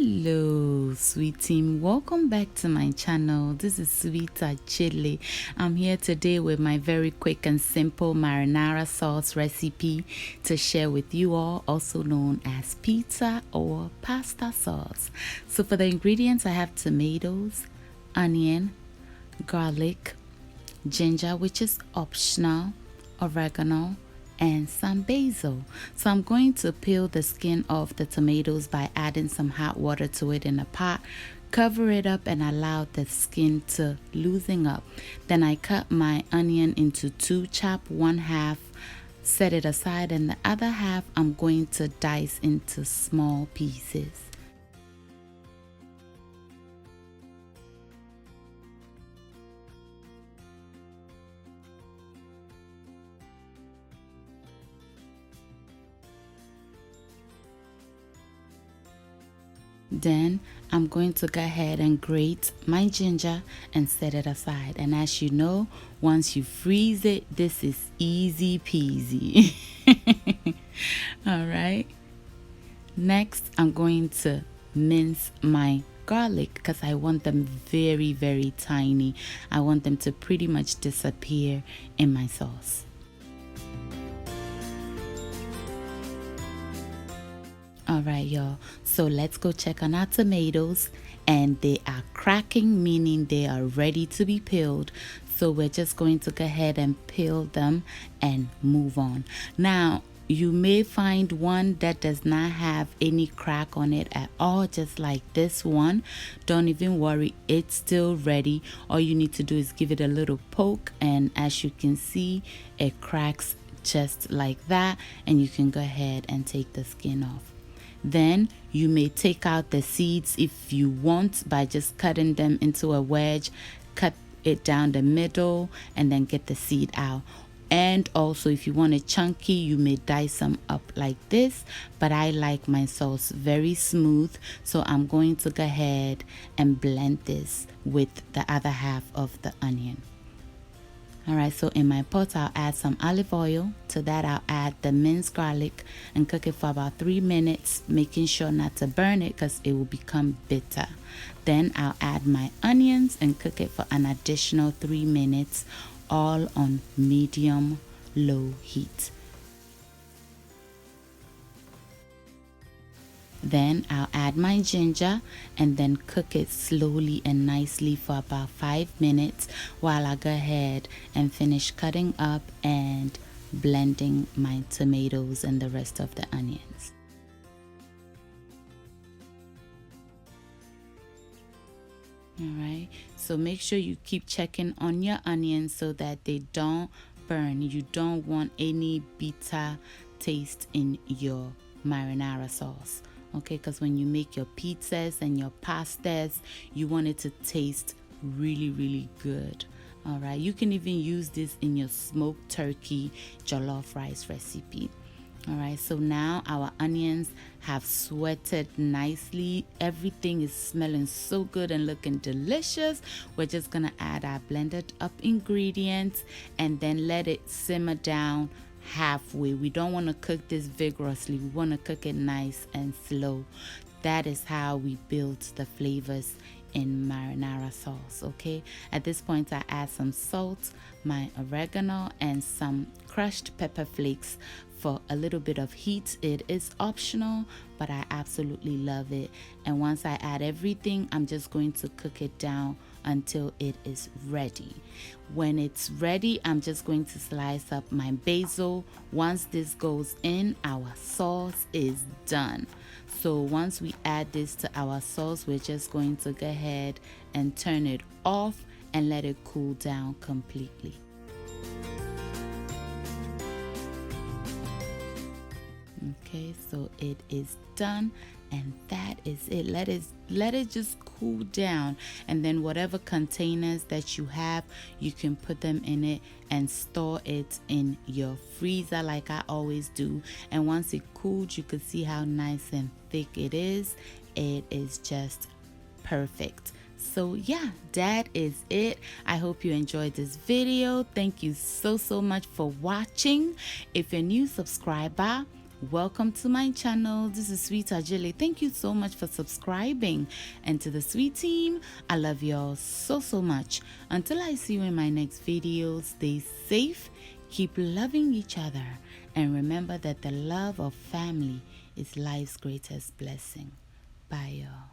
Hello sweet team, welcome back to my channel. This is Sweeta Chili. I'm here today with my very quick and simple marinara sauce recipe to share with you all, also known as pizza or pasta sauce. So for the ingredients, I have tomatoes, onion, garlic, ginger, which is optional, oregano, and some basil. So I'm going to peel the skin off the tomatoes by adding some hot water to it in a pot. Cover it up and allow the skin to loosen up. Then I cut my onion into two, chop one half, set it aside, and the other half I'm going to dice into small pieces. Then I'm going to go ahead and grate my ginger and set it aside. And as you know, once you freeze it, this is easy peasy. All right. Next, I'm going to mince my garlic because I want them very, very tiny. I want them to pretty much disappear in my sauce. All right, y'all, so let's go check on our tomatoes, and they are cracking, meaning they are ready to be peeled. So we're just going to go ahead and peel them and move on. Now, you may find one that does not have any crack on it at all, just like this one. Don't even worry, it's still ready. All you need to do is give it a little poke, and as you can see, it cracks just like that, and you can go ahead and take the skin off. Then you may take out the seeds if you want by just cutting them into a wedge, cut it down the middle, and then get the seed out. And also, if you want it chunky, you may dice them up like this, but I like my sauce very smooth, so I'm going to go ahead and blend this with the other half of the onion. Alright, so in my pot, I'll add some olive oil. To that, I'll add the minced garlic and cook it for about 3 minutes, making sure not to burn it because it will become bitter. Then I'll add my onions and cook it for an additional 3 minutes, all on medium-low heat. Then I'll add my ginger and then cook it slowly and nicely for about 5 minutes while I go ahead and finish cutting up and blending my tomatoes and the rest of the onions. Alright, so make sure you keep checking on your onions so that they don't burn. You don't want any bitter taste in your marinara sauce. Okay, because when you make your pizzas and your pastas, you want it to taste really, really good. All right, you can even use this in your smoked turkey jollof rice recipe. All right, so now our onions have sweated nicely. Everything is smelling so good and looking delicious. We're just gonna add our blended up ingredients and then let it simmer down halfway. We don't want to cook this vigorously. We want to cook it nice and slow. That is how we build the flavors in marinara sauce. Okay, at this point I add some salt, my oregano, and some crushed pepper flakes for a little bit of heat. It is optional, but I absolutely love it. And once I add everything, I'm just going to cook it down until it is ready. When it's ready, I'm just going to slice up my basil. Once this goes in, our sauce is done. So once we add this to our sauce, we're just going to go ahead and turn it off and let it cool down completely. Okay, so it is done, and that is it. Let it just cool down, and then whatever containers that you have, you can put them in it and store it in your freezer like I always do. And once it cooled, you can see how nice and thick it is. It is just perfect. So yeah, that is it. I hope you enjoyed this video. Thank you so much for watching. If you're a new subscriber, Welcome to my channel. This is Sweet Ajele. Thank you so much for subscribing. And to the Sweet team, I love y'all so much. Until I see you in my next video, stay safe, keep loving each other, and remember that the love of family is life's greatest blessing. Bye y'all.